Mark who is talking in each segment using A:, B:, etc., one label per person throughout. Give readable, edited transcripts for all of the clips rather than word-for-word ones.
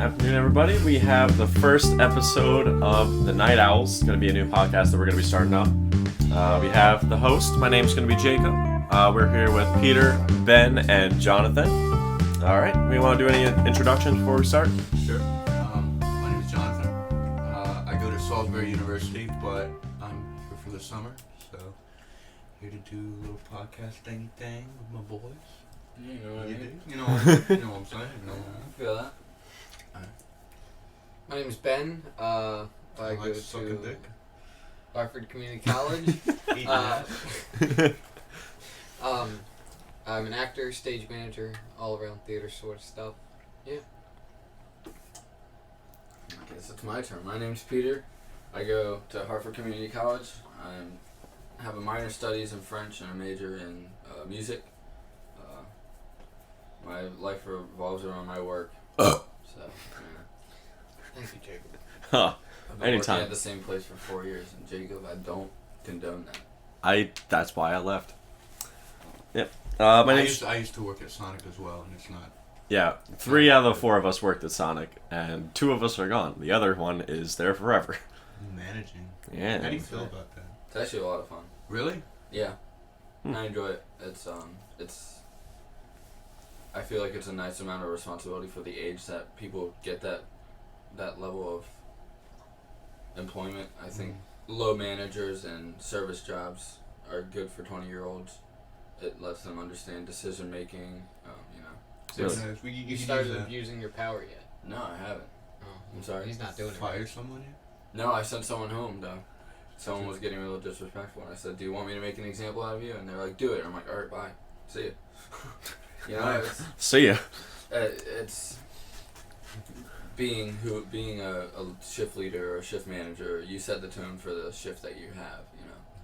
A: afternoon, everybody. We have the first episode of The Night Owls. It's going to be a new podcast that we're going to be starting up. We have the host. My name's going to be Jacob. We're here with Peter, Ben, and Jonathan. All right. We want to do any introductions before we start?
B: Sure. My name is Jonathan. I go to Salisbury University, but I'm here for the summer, so here to do a little podcast thing with my boys.
C: You know what I mean?
B: You know what I'm saying?
C: I feel that.
B: Alright.
C: My name is Ben. I go
B: sucking
C: to
B: dick.
C: Hartford Community College.
B: Eating ass.
C: I'm an actor, stage manager, all around theater sort of stuff. Yeah. I guess it's my turn. My name's Peter. I go to Hartford Community College. I have a minor studies in French and a major in music. My life revolves around my work. So, yeah. Thank you, Jacob.
A: Huh.
C: I've been
A: Anytime.
C: working at the same place for 4 years, and Jacob, I don't condone that.
A: That's why I left. Yep.
B: I used to work at Sonic as well, and it's not.
A: Yeah, 3 out of the 4 of us worked at Sonic, and 2 of us are gone. The other one is there forever.
B: Managing.
A: Yeah.
B: How do you feel about that?
C: It's actually a lot of fun.
B: Really?
C: Yeah. I enjoy it. It's I feel like it's a nice amount of responsibility for the age that people get that level of employment. I think low managers and service jobs are good for 20-year-olds. It lets them understand decision making,
A: Really?
C: You started abusing your power yet? No, I haven't. Oh, I'm sorry.
D: He's not doing it.
B: Fire someone yet?
C: No, I sent someone home, though. Someone was getting a little disrespectful, and I said, do you want me to make an example out of you? And they're like, do it. And I'm like, alright, bye. See ya.
A: See ya.
C: It's being a shift leader or a shift manager. You set the tone for the shift that you have.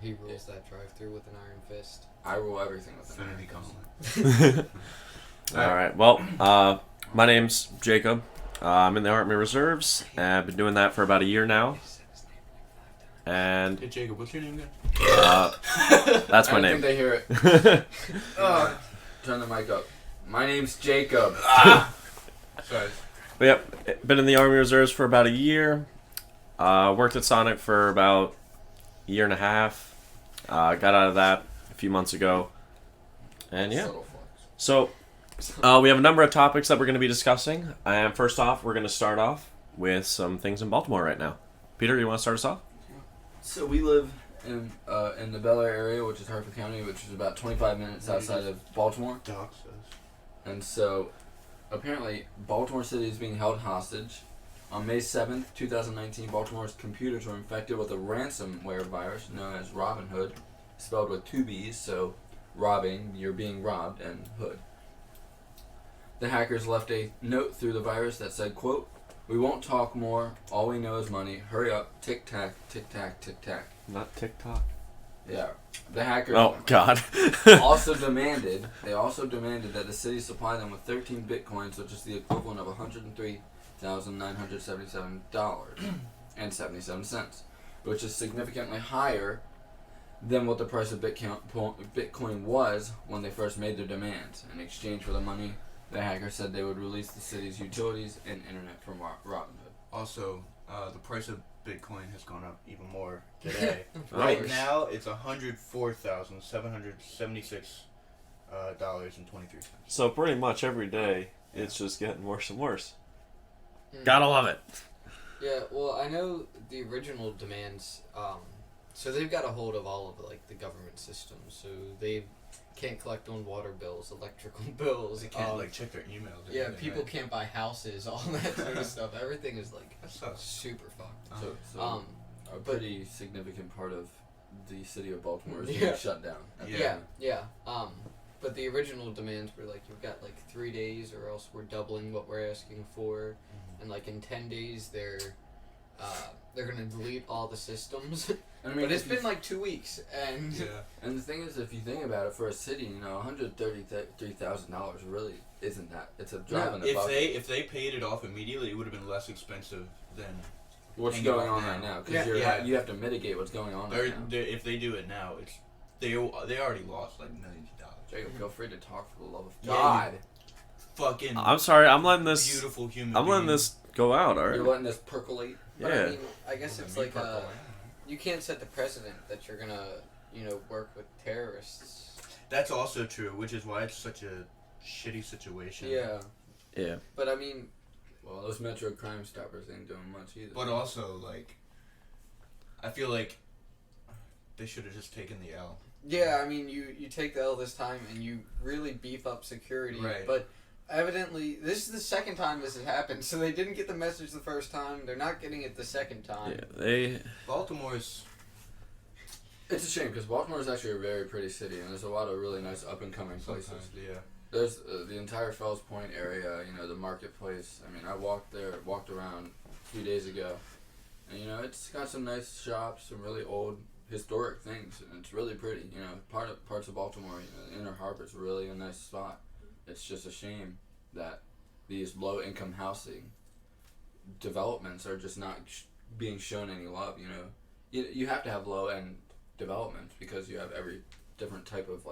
D: He rules that drive-through with an iron fist.
C: I rule everything with an
B: Infinity
C: iron fist.
B: Gauntlet.
A: All right. Well, my name's Jacob. I'm in the Army Reserves, and I've been doing that for about a year now. And
B: Hey Jacob, what's your name again?
A: that's my
C: I don't
A: name.
C: think they hear it. Turn the mic up. My name's Jacob.
B: Sorry.
A: But yep, been in the Army Reserves for about a year. Worked at Sonic for about a year and a half. Got out of that a few months ago. And yeah.
C: Subtle flex.
A: So, we have a number of topics that we're going to be discussing. And first off, we're going to start off with some things in Baltimore right now. Peter, you want to start us off?
C: So we live in the Bel Air area, which is Hartford County, which is about 25 minutes outside of Baltimore.
B: Doc says.
C: And so, apparently, Baltimore City is being held hostage. On May 7th, 2019, Baltimore's computers were infected with a ransomware virus known as Robinhood, spelled with 2 B's, so robbing, you're being robbed, and hood. The hackers left a note through the virus that said, quote, "We won't talk more, all we know is money, hurry up, tic-tac, tic-tac, tic-tac."
A: Not TikTok.
C: Yeah. The hackers...
A: Oh, God.
C: also demanded that the city supply them with 13 bitcoins, which is the equivalent of $103,977.77, which is significantly higher than what the price of Bitcoin was when they first made their demands. In exchange for the money, the hackers said they would release the city's utilities and internet from Robinhood.
B: Also, the price of Bitcoin has gone up even more today.
A: Right
B: Right now, it's $104,776 $23.
A: So pretty much every day, it's just getting worse and worse. Gotta love it.
D: Yeah, well, I know the original demands, so they've got a hold of all of, the government systems, so they can't collect on water bills, electrical bills.
B: They can't, check their emails. or
D: Yeah,
B: anything,
D: people
B: right?
D: can't buy houses, all that sort of stuff. Everything is,
B: That sucks.
D: super fucked.
C: So
D: Um,
C: a pretty significant part of the city of Baltimore is
D: Yeah.
C: being shut down.
D: Yeah. But the original demands were you've got 3 days, or else we're doubling what we're asking for, and in 10 days they're gonna delete all the systems.
C: I mean,
D: But it's
C: if you-
D: been 2 weeks, and
C: And the thing is, if you think about it, for a city, $133,000 really isn't that. It's a drop in the bucket.
B: If they paid it off immediately, it would have been less expensive than
C: What's
B: paying
C: going
B: it off
C: on
B: now.
C: right now? Because
B: Yeah.
C: you have to mitigate what's going on right now.
B: if they do it now, they already lost millions of dollars.
C: Jacob, feel free to talk for the love of
B: Yeah,
C: God.
B: fucking
A: I'm sorry. I'm letting this.
B: beautiful human
A: I'm letting
B: being.
A: this go out. All
C: You're
A: right.
C: letting this percolate.
D: But
A: Yeah.
D: I mean, I guess it's like you can't set the precedent that you're gonna, work with terrorists.
B: That's also true, which is why it's such a shitty situation.
D: Yeah,
A: Yeah.
D: but I mean,
C: Well, those Metro Crime Stoppers ain't doing much either.
B: But also, like, I feel like they should have just taken the L.
D: yeah, I mean, you take the L this time and you really beef up security.
B: Right.
D: But evidently, this is the second time this has happened, so they didn't get the message the first time. They're not getting it the second time.
A: Yeah. They.
B: Baltimore's.
C: It's a shame because Baltimore is actually a very pretty city, and there's a lot of really nice up and coming places.
B: Sometimes, yeah.
C: There's the entire Fells Point area, the marketplace. I mean, I walked around a few days ago, and it's got some nice shops, some really old historic things, and it's really pretty. Parts of Baltimore, the Inner Harbor's really a nice spot. It's just a shame that these low-income housing developments are just not being shown any love. You have to have low-end developments because you have every different type of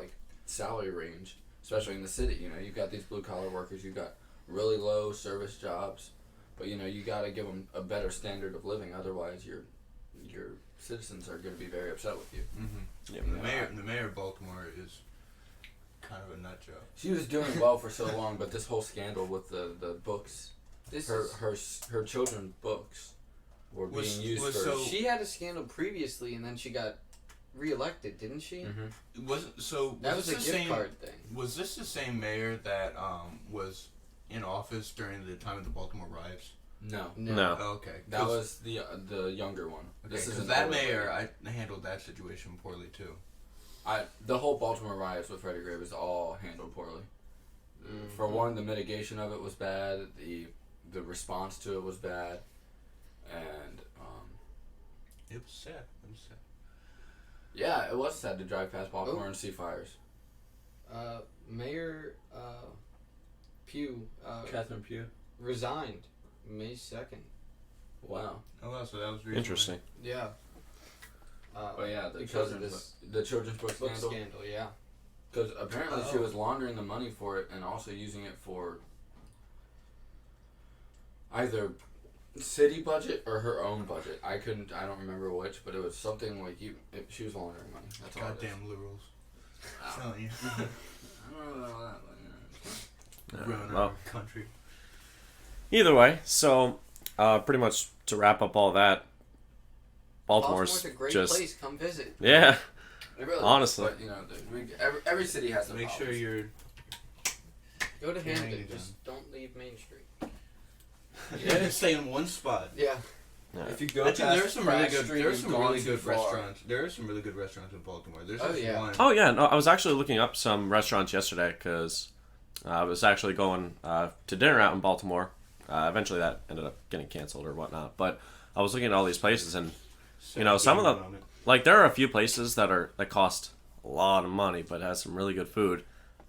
C: salary range, especially in the city. You've got these blue-collar workers, you've got really low service jobs, but you got to give them a better standard of living. Otherwise, your citizens are going to be very upset with you.
B: Mm-hmm.
A: Yeah.
B: The mayor of Baltimore is kind of a nut job.
C: She was doing well for so long, but this whole scandal with the books, her children's books were being used for.
B: So-
D: She had a scandal previously, and then she got reelected, didn't she?
C: Mhm.
D: That was a
B: this
D: gift
B: the same,
D: card thing.
B: Was this the same mayor that was in office during the time of the Baltimore riots?
C: No,
A: No.
B: Oh, okay.
C: that was the younger one.
B: Okay,
C: This is
B: because
C: an
B: that
C: older
B: mayor,
C: lady.
B: I handled that situation poorly too.
C: The whole Baltimore riots with Freddie Gray was all handled poorly. For one, the mitigation of it was bad. The response to it was bad, and
B: It was sad. It was sad.
C: yeah, it was sad to drive past Baltimore and see fires.
D: Mayor Pugh
C: Catherine Pugh.
D: resigned May 2nd.
C: Wow.
B: Oh well, so that was recently.
A: Interesting.
D: Yeah.
C: But yeah, the
D: because of
C: children's book
D: book
C: scandal.
D: scandal, yeah.
C: Because apparently she
D: Oh.
C: was laundering the money for it and also using it for either city budget or her own budget. I don't remember which, but it was something like she was laundering money. That's all.
B: Goddamn liberals.
C: Ow.
B: Telling you.
C: I don't know about that, but
B: Ruining
A: well.
B: our country.
A: Either way, so pretty much to wrap up all that, Baltimore's
D: a great
A: just
D: place. Come visit.
A: yeah.
C: It really
A: Honestly.
C: is, but every city has some
B: Make sure
C: problems.
B: you're.
D: Go to
B: Carrying
D: Hampton.
B: it
D: Just don't leave Main Street.
B: Yeah, stay in one spot.
D: Yeah.
A: Yeah.
C: If you go
B: Actually,
C: past
B: there are some really
C: Pratt
B: good.
C: Street,
B: There are
C: you've
B: some
C: gone
B: really
C: too
B: good
C: far.
B: restaurants. There are some really good restaurants in Baltimore. There's
D: Oh,
B: this
D: yeah.
B: one.
A: Oh yeah, no, I was actually looking up some restaurants yesterday because I was actually going to dinner out in Baltimore. Eventually, that ended up getting canceled or whatnot. But I was looking at all these places, and some of them, like there are a few places that cost a lot of money, but has some really good food.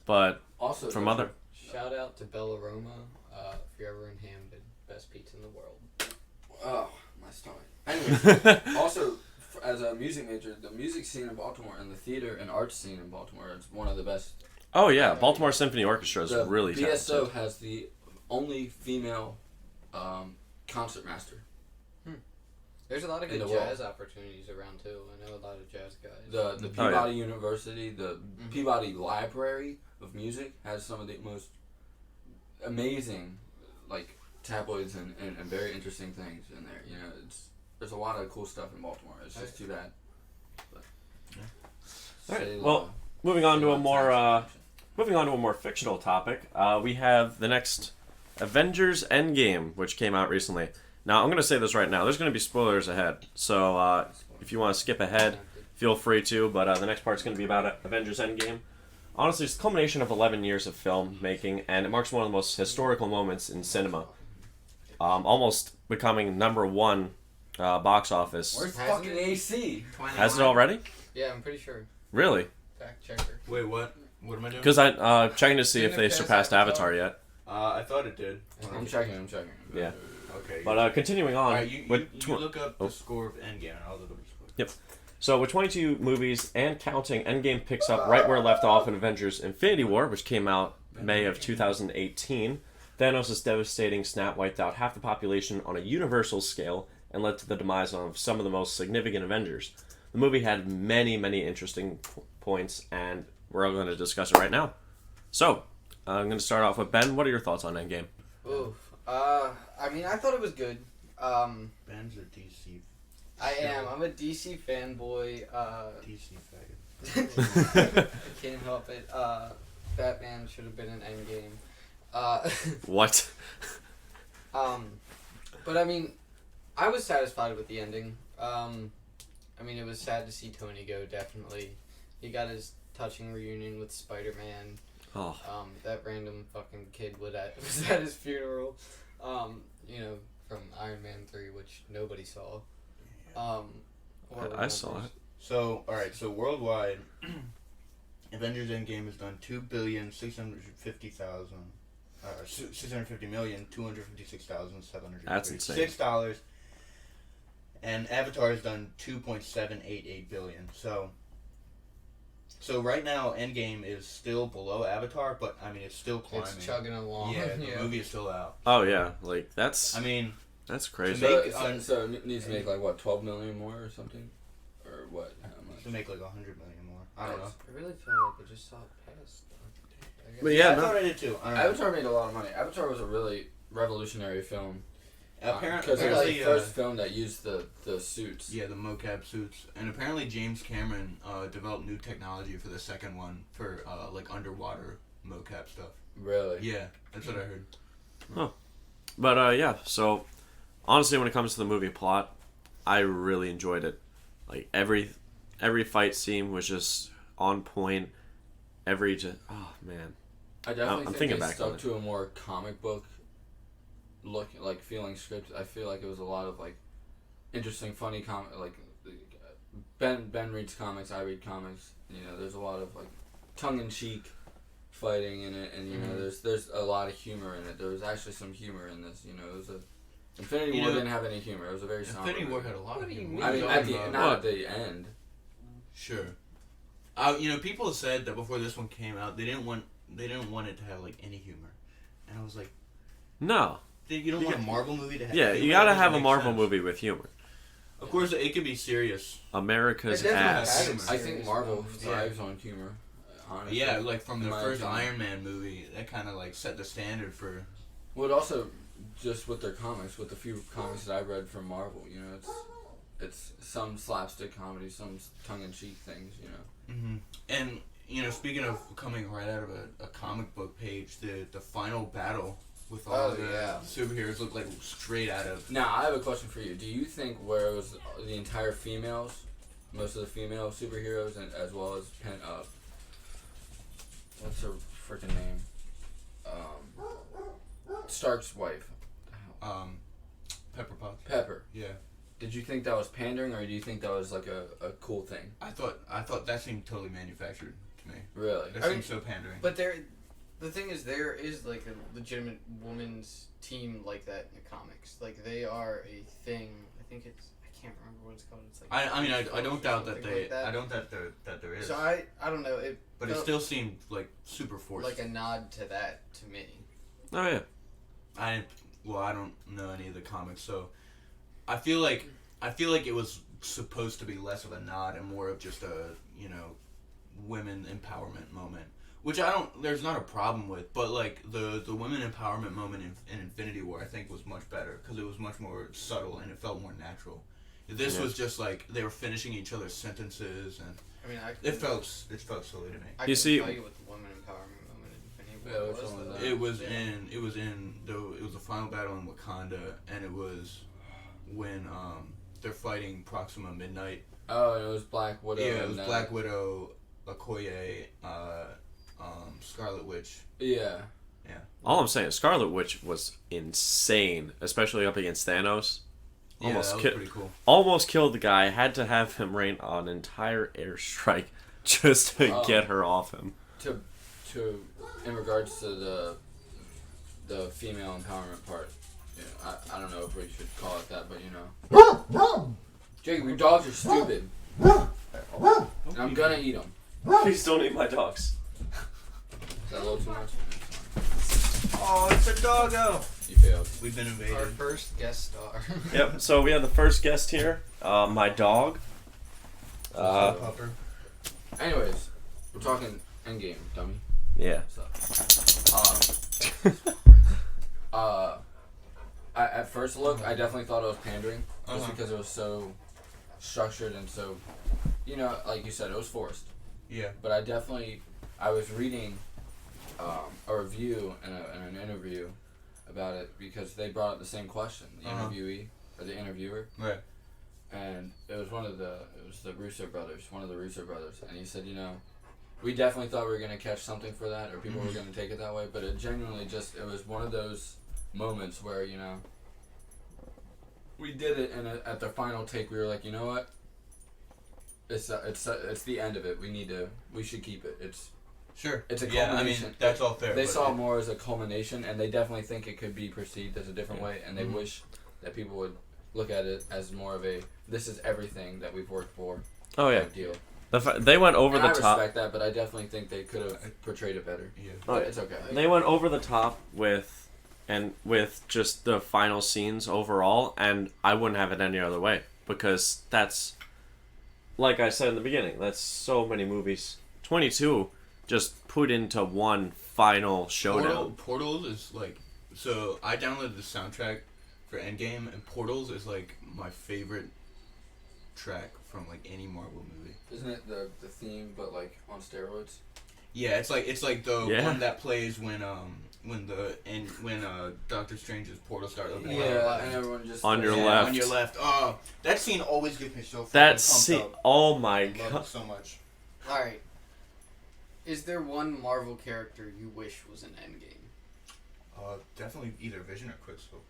A: But
C: Also,
A: from
C: don't
A: other,
D: Shout out to Bellaroma. If you're ever in Hamden, best pizza in the world.
C: Oh, my stomach. Anyways, also, as a music major, the music scene in Baltimore and the theater and arts scene in Baltimore is one of the best.
A: oh yeah, Baltimore Symphony Orchestra is
C: The
A: really
C: BSO
A: talented.
C: has the only female concert master.
D: There's a lot of
C: In
D: good
C: the world.
D: jazz opportunities around too. I know a lot of jazz guys.
C: The
A: Oh, yeah.
C: Peabody University, the Peabody Library of Music has some of the most amazing, tabloids and very interesting things in there. There's a lot of cool stuff in Baltimore. It's just too bad. But,
A: Alright,
C: Say,
A: well, moving on to a
C: say
A: more
C: lots of
A: moving on to a more fictional topic, we have the next Avengers Endgame, which came out recently. Now, I'm going to say this right now. There's going to be spoilers ahead, so if you want to skip ahead, feel free to. But the next part's going to be about Avengers Endgame. Honestly, it's the culmination of 11 years of filmmaking, and it marks one of the most historical moments in cinema. Almost becoming #1 box office.
C: Where's
D: Hasn't
C: fucking
D: it?
C: AC?
A: Has it already?
D: Yeah, I'm pretty sure.
A: Really?
D: Fact checker.
B: Wait, what? What am I doing?
A: Because I checking to see if
D: Didn't
A: they
D: it pass
A: surpassed
D: Avatar?
A: Avatar yet.
B: I thought it did.
C: I'm checking.
A: Yeah.
B: Okay.
A: But continuing on,
B: Alright, you
A: with
B: look up
A: Oh.
B: the score of Endgame and I'll look up the score.
A: So with 22 movies and counting, Endgame picks up right where it left off in Avengers Infinity War, which came out May of 2018, Thanos' devastating snap wiped out half the population on a universal scale and led to the demise of some of the most significant Avengers. The movie had many, many interesting points, and we're all going to discuss it right now. So, I'm going to start off with Ben. What are your thoughts on Endgame?
D: Oof. I mean, I thought it was good.
B: Ben's a DC.
D: I am. I'm a DC fanboy.
B: DC faggot.
D: I can't help it. Batman should have been an Endgame.
A: What?
D: But I mean, I was satisfied with the ending. I mean, it was sad to see Tony go, definitely. He got his touching reunion with Spider-Man.
A: Oh.
D: That random fucking kid was at his funeral. You know, from Iron Man 3, which nobody saw.
A: I saw it.
B: So, alright, so worldwide, Avengers Endgame has done 650,256,756
A: That's insane.
B: $6. And Avatar has done 2.788 billion. So right now, Endgame is still below Avatar, but I mean, it's still climbing.
D: It's chugging along.
B: Yeah, the movie is still out.
A: Oh, yeah. Like, that's crazy.
C: So it needs to make like what, 12 million more or something, or what? How much?
B: To make like 100 million more. I don't know.
D: I really feel like I just saw it pass.
A: But yeah,
B: I thought I did too. I don't know.
C: Avatar made a lot of money. Avatar was a really revolutionary film.
B: Apparently,
C: because it was the first film that used the suits.
B: Yeah, the mocap suits, and apparently James Cameron developed new technology for the second one for like underwater mocap stuff.
C: Really?
B: Yeah, that's what I heard.
A: Huh. But yeah, so honestly, when it comes to the movie plot, I really enjoyed it. Like every fight scene was just on point. Oh man,
C: I definitely
A: I'm
C: think
A: thinking
C: they
A: back on
C: stuck
A: it.
C: to a more comic book look, like feeling script. I feel like it was a lot of like interesting, funny like Ben reads comics, I read comics. You know, there's a lot of like tongue-in-cheek fighting in it, and you know, there's a lot of humor in it. There was actually some humor in this. You know, it was Infinity War didn't have any humor. It was a very somber.
B: Infinity War
C: movie.
B: had a lot
D: What
B: of
D: do you
B: humor.
D: mean?
C: I mean, at the end.
B: Sure. You know, people said that before this one came out, they didn't want it to have like any humor, and I was like,
A: no.
B: you don't want a Marvel movie to have.
A: Yeah,
B: humor?
A: you gotta
B: That doesn't
A: have a
B: make
A: Marvel
B: sense.
A: movie with humor.
B: Of course, it could be serious.
A: America's
D: It definitely
A: ass.
D: has
C: I think Marvel
D: Yeah.
C: thrives on humor. Honestly.
B: Yeah, like from
C: In
B: the
C: my
B: first
C: opinion.
B: Iron Man movie, that kind of like set the standard for.
C: Well, it also just with their comics, with the few comics that I've read from Marvel, you know, it's some slapstick comedy, some tongue-in-cheek things, you know.
B: Mm-hmm. And you know, speaking of coming right out of a comic book page, the final battle with all the superheroes look like straight out of.
C: Now, I have a question for you. Do you think where it was the entire females, most of the female superheroes, and as well as what's her freaking name? Stark's wife.
B: Pepper Potts.
C: Pepper.
B: Yeah.
C: Did you think that was pandering, or do you think that was like a cool thing?
B: I thought that seemed totally manufactured to me.
C: Really?
B: That seemed so pandering.
D: But the thing is, there is like a legitimate women's team like that in the comics. Like they are a thing. I think I can't remember what it's called. It's like
B: I mean, I don't doubt that
D: something like that.
B: I don't doubt that there is.
D: So I don't know.
B: But it still seemed like super forced.
D: like a nod to that to me.
A: Oh yeah.
B: I don't know any of the comics, so I feel like it was supposed to be less of a nod and more of just a, you know, women empowerment moment, which there's not a problem with, but like the women empowerment moment in Infinity War I think was much better because it was much more subtle and it felt more natural. This was just like they were finishing each other's sentences and
D: I mean,
B: it felt silly to me.
D: I
A: You
D: can
A: see-
D: tell you what the women empowerment moment in Infinity
C: Yeah,
D: War
C: which
D: was.
C: one was
D: though.
C: that?
B: It was the final battle in Wakanda, and it was when they're fighting Proxima Midnight.
C: Oh, and it was Black Widow.
B: Yeah, it was
C: and,
B: Black Widow, Okoye, Scarlet Witch.
C: Yeah.
A: All I'm saying, Scarlet Witch was insane, especially up against Thanos.
B: Yeah, that was pretty cool.
A: Almost killed the guy. Had to have him rain an entire airstrike just to get her off him.
C: To in regards to the female empowerment part, you know, I don't know if we should call it that, but you know, Jacob, your dogs are stupid. And I'm gonna eat them.
A: Please don't eat my dogs.
C: Is that a little too much?
B: Oh, it's a doggo.
C: You failed.
B: We've been
D: Our
B: invaded.
D: first guest star.
A: Yep. So we have the first guest here. My dog.
B: Pupper.
C: Anyways, we're talking Endgame, dummy.
A: Yeah.
C: At first look, I definitely thought it was pandering, just
B: Uh-huh.
C: because it was so structured and so, like you said, it was forced.
B: Yeah.
C: But I was reading a review and an interview about it because they brought up the same question, the interviewee or the interviewer.
B: Right.
C: And it was the Russo brothers, one of the Russo brothers, and he said, we definitely thought we were gonna catch something for that, or people were gonna take it that way, but it genuinely it was one of those moments where we did it, and at the final take, we were like, you know what? It's the end of it. We should keep it.
B: Sure.
C: It's a
B: Yeah, I mean,
C: culmination.
B: that's all fair.
C: They
B: but
C: saw it more as a culmination, and they definitely think it could be perceived as a different way, and they wish that people would look at it as more of a, this is everything that we've worked for.
A: Oh yeah.
C: Type deal.
A: They went over
C: And
A: the
C: I
A: top.
C: respect that, but I definitely think they could have portrayed it better.
B: Yeah.
A: Oh,
C: But
A: yeah.
C: it's okay.
A: They went over the top with just the final scenes overall, and I wouldn't have it any other way because that's, like I said in the beginning, that's so many movies. 22 just put into one final showdown.
B: Portals is like, so I downloaded the soundtrack for Endgame, and Portals is like my favorite track from like any Marvel movie.
C: Isn't it the theme, but like on steroids?
B: Yeah, it's like the
A: Yeah.
B: one that plays when Doctor Strange's portals start opening.
C: and everyone just
A: On your
B: Yeah,
A: left.
B: On your left. Oh, that scene always gets me so fucking
A: That
B: pumped
A: scene.
B: up.
A: Oh my
B: I love
A: god.
B: it so much.
D: Alright. Is there one Marvel character you wish was in Endgame?
B: Definitely either Vision or Quicksilver.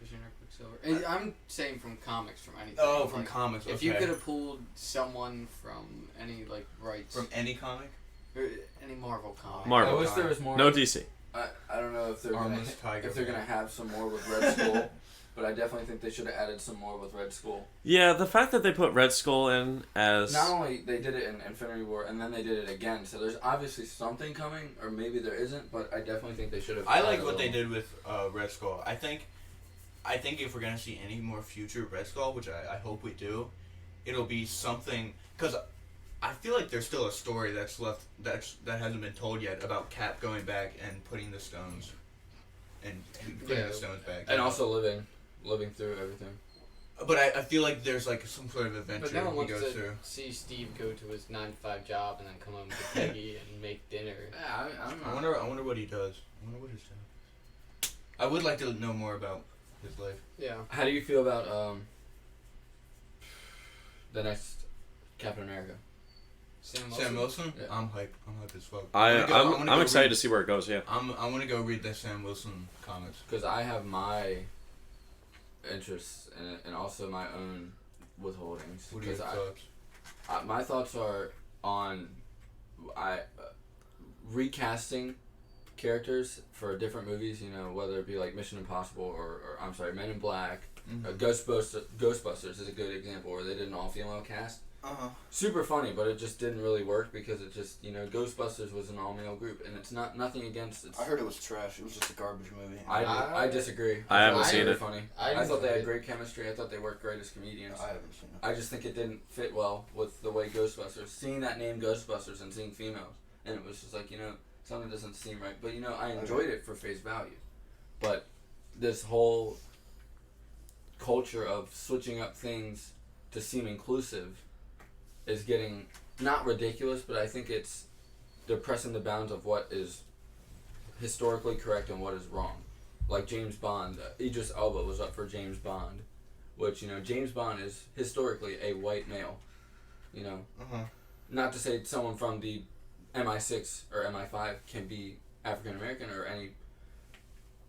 D: Vision or Quicksilver? And I'm saying from comics, from anything.
B: Oh, from
D: Like,
B: comics. Okay.
D: if you could have pulled someone from any rights,
B: From any comic.
D: or any Marvel comic.
A: Marvel.
C: I wish there was more.
A: No DC.
C: I don't know if they're
B: Armless Tiger.
C: gonna have some more with Red Skull, but I definitely think they should have added some more with Red Skull.
A: Yeah, the fact that they put Red Skull in as
C: Not only they did it in Infinity War, and then they did it again, so there's obviously something coming, or maybe there isn't, but I definitely think they should have.
B: I like what they did with Red Skull. I think if we're gonna see any more future Red Skull, which I hope we do, it'll be something, because I feel like there's still a story that's left that hasn't been told yet about Cap going back and putting the stones
D: Yeah.
B: the stones back.
C: And also living through everything.
B: But I feel like there's like some sort of adventure
D: But no one
B: he
D: wants
B: goes
D: to
B: through.
D: see Steve go to his 9-to-5 job and then come home to Peggy and make dinner.
C: Yeah, I don't know.
B: I wonder what he does. I wonder what his job is. I would like to know more about his life.
D: Yeah.
C: How do you feel about the next Captain America?
B: Sam Wilson?
C: Yeah.
B: I'm hyped. I'm hyped as fuck.
A: I'm excited to see where it goes. Yeah.
B: I want to go read the Sam Wilson comics.
C: Because I have my interests in it, and also my own withholdings.
B: What are your
C: 'Cause
B: thoughts?
C: my thoughts are on recasting characters for different movies. Whether it be like Mission Impossible or I'm sorry, Men in Black. Ghostbusters is a good example where they did an all-female cast. Super funny, but it just didn't really work because it just Ghostbusters was an all-male group, and it's nothing against it.
E: I heard it was trash. It was just a garbage movie.
C: I disagree.
A: I haven't
C: thought
A: seen
C: were
A: it.
C: Funny.
D: I
C: I thought they had
D: enjoyed
C: great chemistry. I thought they worked great as comedians.
E: I haven't seen it.
C: I just think it didn't fit well with the way Ghostbusters. Seeing that name Ghostbusters and seeing females, and it was just like something doesn't seem right. But I enjoyed it for face value. But this whole culture of switching up things to seem inclusive is getting not ridiculous, but I think they're pressing the bounds of what is historically correct and what is wrong. Like James Bond, Idris Elba was up for James Bond, which James Bond is historically a white male. Not to say someone from the MI6 or MI5 can be African American or any.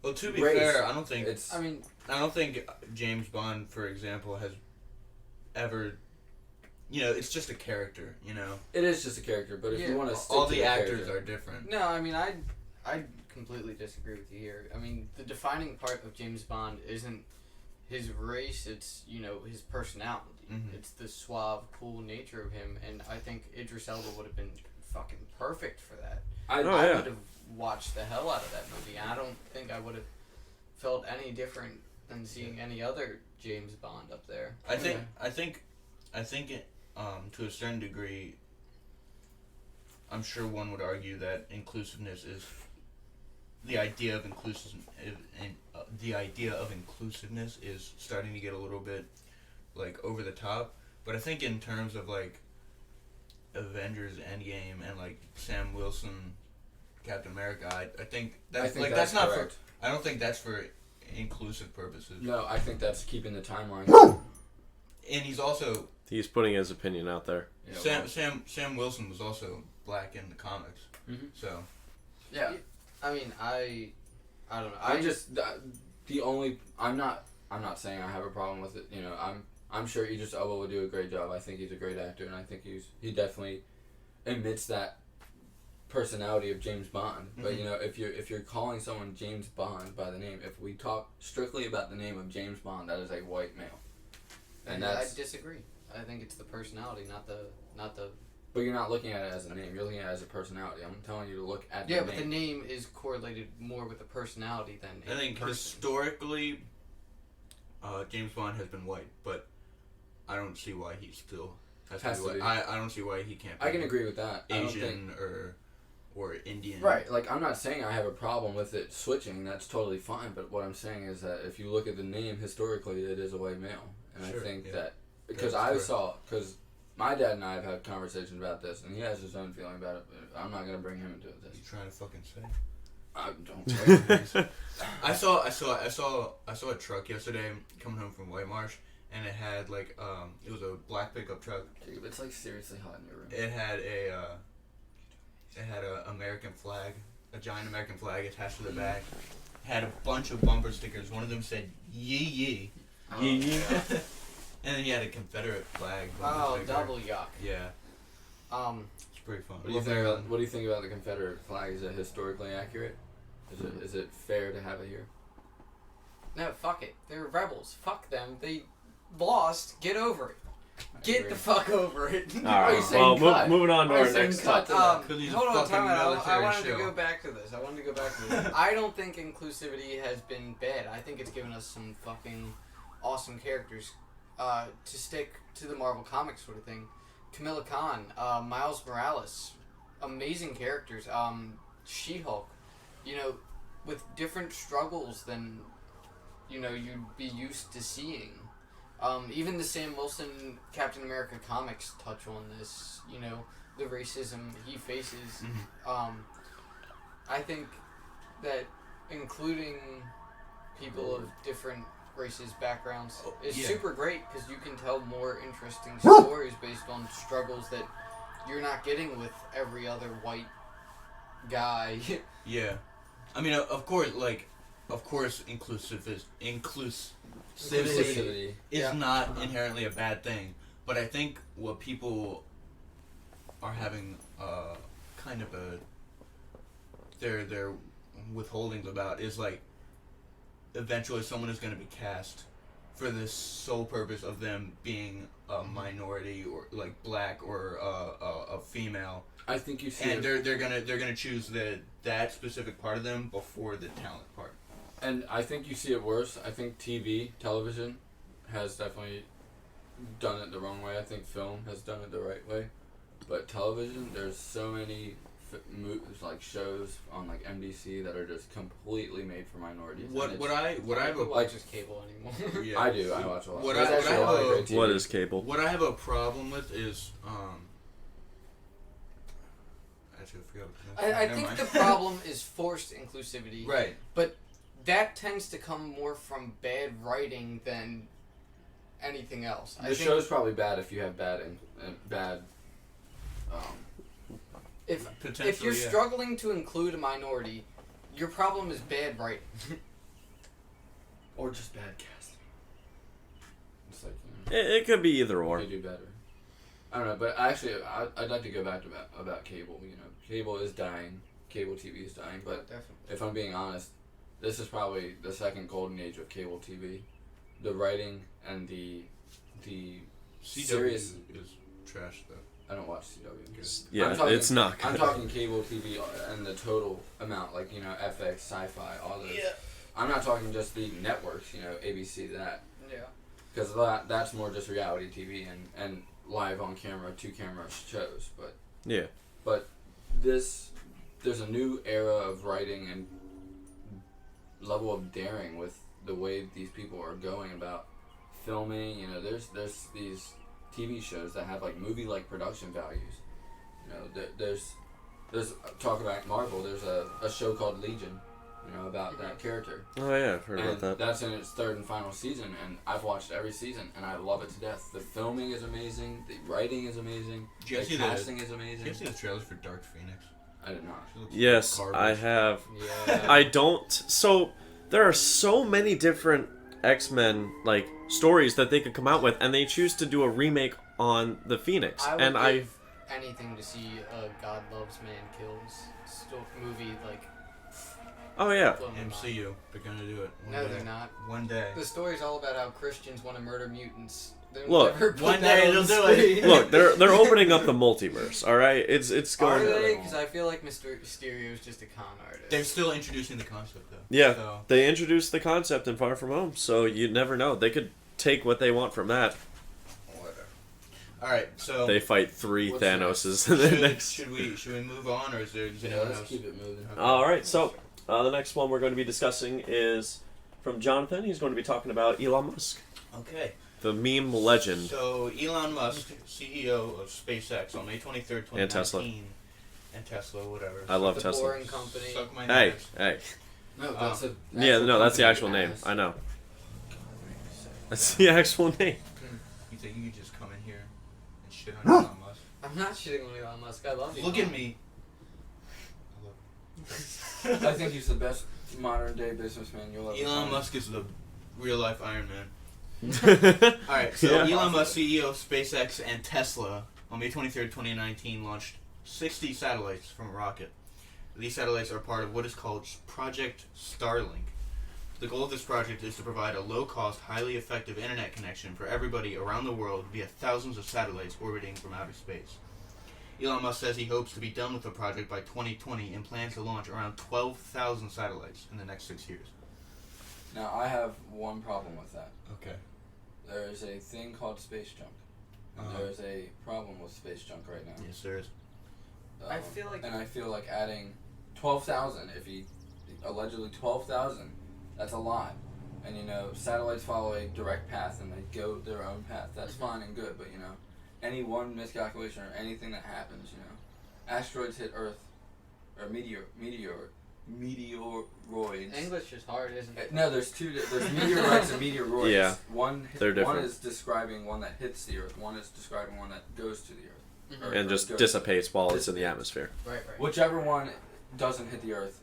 B: Well, to be
C: race.
B: fair, I don't think James Bond, for example, has ever. It's just a character.
C: It is just a character, but if
D: Yeah,
C: you want to stick
B: All
C: to
B: the actors
C: character,
B: are different.
D: No, I mean, I completely disagree with you here. I mean, the defining part of James Bond isn't his race, it's, his personality.
B: Mhm.
D: It's the suave, cool nature of him, and I think Idris Elba would have been fucking perfect for that.
C: I
A: Oh,
D: I
A: yeah.
D: would have watched the hell out of that movie, and I don't think I would have felt any different than seeing any other James Bond up there.
B: I think it, to a certain degree, I'm sure one would argue that inclusiveness is the idea of inclusiveness is starting to get a little bit like over the top. But I think in terms of like Avengers Endgame and like Sam Wilson, Captain America, I think that's like that's not
C: correct.
B: for. I don't think that's for inclusive purposes.
C: No, I think that's keeping the timeline.
B: And he's also
A: He's putting his opinion out there.
C: Yeah,
B: Sam Wilson was also black in the comics.
C: Mhm.
B: So
C: yeah.
D: I mean, I don't know.
C: I'm just the only. I'm not saying I have a problem with it. You know, I'm sure Idris Elba would do a great job. I think he's a great actor, and I think he definitely emits that personality of James Bond. But you know, if you're calling someone James Bond by the name, if we talk strictly about the name of James Bond, that is a white male, and
D: I
C: that's.
D: disagree. I think it's the personality, not the.
C: But you're not looking at it as a name. You're looking at it as a personality. I'm telling you to look at the
D: Yeah,
C: name.
D: but the name is correlated more with the personality than.
B: I think
D: person.
B: historically, James Bond has been white, but I don't see why he still has to be white. I don't see why he can't be
C: I can agree with that. I don't think,
B: Asian or Indian.
C: right, like I'm not saying I have a problem with it switching. That's totally fine. But what I'm saying is that if you look at the name historically, it is a white male, and
B: Sure,
C: I think
B: yeah.
C: that because
B: That's correct.
C: because my dad and I have had conversations about this, and he has his own feeling about it. But I'm not gonna bring him into
B: You
C: this.
B: trying to fucking say?
C: I don't.
B: I saw a truck yesterday coming home from White Marsh, and it had like it was a black pickup truck.
C: Jacob, it's like seriously hot in your room.
B: It had a American flag, a giant American flag attached to the back. Had a bunch of bumper stickers. One of them said "Yee Yee,"
A: Yee.
B: and then you had a Confederate flag. bumper
D: Oh,
B: sticker.
D: double yuck.
B: Yeah, it's pretty fun.
C: What do you think about the Confederate flag? Is it historically accurate? Is it fair to have it here?
D: No, fuck it. They're rebels. Fuck them. They lost. Get over it.
C: I
D: Get
C: agree.
D: the fuck over it.
A: All
C: Are you
A: right.
C: saying
A: Well,
C: cut?
A: moving on to
C: Are you
A: our
C: saying
A: next
C: cut
A: topic.
C: to that?
B: Because he's a
D: Hold on,
B: fucking
D: time out. I
B: military
D: wanted to
B: show.
D: go back to this. I don't think inclusivity has been bad. I think it's given us some fucking awesome characters. To stick to the Marvel Comics sort of thing, Kamala Khan, Miles Morales, amazing characters. She-Hulk, you know, with different struggles than, you know, you'd be used to seeing. Even the Sam Wilson Captain America comics touch on this, you know, the racism he faces. I think that including people of different races, backgrounds, is
B: yeah.
D: super great because you can tell more interesting stories based on struggles that you're not getting with every other white guy.
B: Yeah, I mean, of course, inclusivity
C: Inclusivity.
B: is
D: Yeah.
B: not inherently a bad thing, but I think what people are having kind of their withholdings about is like eventually someone is going to be cast for this sole purpose of them being a minority or like black or a female,
C: I think you see
B: and they're gonna choose that specific part of them before the talent part.
C: And I think you see it worse. I think television, has definitely done it the wrong way. I think film has done it the right way. But television, there's so many like shows on like NBC that are just completely made for minorities.
B: What
C: And
B: I have a
D: watch just cable anymore.
B: yeah.
C: I do. I watch a lot.
B: What
C: There's
B: I-
C: actually
B: what I
C: a lot of
B: have a-
C: great TV.
A: What is cable?
B: What I have a problem with is actually I forgot. What
D: I
B: Never
D: think
B: mind.
D: the problem is forced inclusivity.
B: Right.
D: That tends to come more from bad writing than anything else. I
C: The
D: think
C: show's probably bad if you have bad.
D: if
B: Potentially,
D: you're
B: yeah.
D: struggling to include a minority, your problem is bad writing.
C: Or just bad casting. It's like, you know,
A: It could be either or.
C: they do better. I don't know, but actually, I'd like to go back to about cable. You know, cable is dying. Cable TV is dying. But
D: Definitely.
C: if I'm being honest, this is probably the second golden age of cable TV. The writing and the
B: CW
C: serious.
B: is trash though.
C: I don't watch CW.
A: Yeah,
C: I'm talking-
A: it's not
C: I'm
A: good.
C: talking cable TV and the total amount, like, you know, FX, Sci-Fi, all those.
E: Yeah.
C: I'm not talking just the networks, you know, ABC, that.
D: Yeah.
C: Because that's more just reality TV and live on camera, 2-camera shows. But
A: Yeah.
C: there's a new era of writing and level of daring with the way these people are going about filming. You know, there's these TV shows that have like movie-like production values. You know, there's talk about Marvel. There's a show called Legion. You know, about that character.
A: Oh yeah, I've heard
C: And
A: about that.
C: that's in its 3rd and final season, and I've watched every season, and I love it to death. The filming is amazing. The writing is amazing.
B: Did you
C: The
B: guys see
C: casting is
B: Did you
C: amazing.
B: guys see the trailers for Dark Phoenix?
C: I did not.
B: She looks
A: Yes,
B: garbage.
A: I have.
D: Yeah.
A: I don't. So there are so many different X-Men like stories that they could come out with, and they choose to do a remake on the Phoenix.
D: I would
A: and I
D: give anything to see a God Loves Man Kills movie like.
A: oh yeah,
D: blown my mind.
B: MCU. They're gonna do it. One
D: No,
B: day.
D: they're not.
B: One day.
D: The story's all about how Christians want to murder mutants. They'll
A: Look,
D: never put
B: one
D: that
B: day
D: on
B: they'll
D: the
B: do it.
D: screen.
A: look, they're opening up the multiverse. All right, it's
D: Are
A: going.
D: they? Because I feel like Mr. Mysterio is just a con artist.
B: They're still introducing the concept though.
A: Yeah,
B: So,
A: they introduced the concept in Far From Home, so you never know. They could take what they want from that.
B: whatever. All right. So
A: They fight 3
C: What's
A: Thanoses in the
B: should,
A: next.
B: should we move on, or is there does
C: Yeah,
B: anyone
C: let's
B: else?
C: keep it moving.
A: All right, so the next one we're going to be discussing is from Jonathan. He's going to be talking about Elon Musk,
B: Okay.
A: the meme legend.
B: So Elon Musk, CEO of SpaceX, on May 23rd, 2019,
A: And Tesla.
B: and Tesla, whatever.
A: I love
D: the
A: Tesla.
D: boring company.
B: Suck my
A: Hey,
B: nuts.
A: hey.
C: No, that's a.
A: Yeah, no, that's the
C: company
A: actual name.
C: ass.
A: I know. That's the actual name.
B: You think you could just come in here and shit on Elon Musk?
D: I'm not shitting on Elon Musk. I love you.
B: Look at me.
C: I think he's the best modern day businessman you'll ever
B: Elon
C: find.
B: Musk is the real life Iron Man.
A: All
B: Alright, so
A: Yeah.
B: Elon Musk, CEO of SpaceX and Tesla, on May 23rd, 2019, launched 60 satellites from a rocket. These satellites are part of what is called Project Starlink. The goal of this project is to provide a low-cost, highly effective internet connection for everybody around the world via thousands of satellites orbiting from outer space. Elon Musk says he hopes to be done with the project by 2020 and plans to launch around 12,000 satellites in the next 6 years.
C: Now, I have one problem with that.
B: Okay.
C: There is a thing called space junk.
B: Uh-huh.
C: There is a problem with space junk right now.
B: Yes, there is.
D: I feel like-
C: and I feel like adding 12,000, if he allegedly 12,000, that's a lot. And you know, satellites follow a direct path and they go their own path. That's fine and good, but you know, any one miscalculation or anything that happens, you know, asteroids hit Earth, or meteoroids.
D: English is hard, isn't it?
C: No, there's two. There's meteorites and meteoroids.
A: Yeah,
C: One
A: they're
C: one
A: different.
C: is describing one that hits the Earth. One is describing one that goes to the Earth.
D: Mhm.
C: Or-
A: and
C: or
A: just
C: goes-
A: dissipates while it's in the atmosphere.
D: Right, right.
C: Whichever one doesn't hit the Earth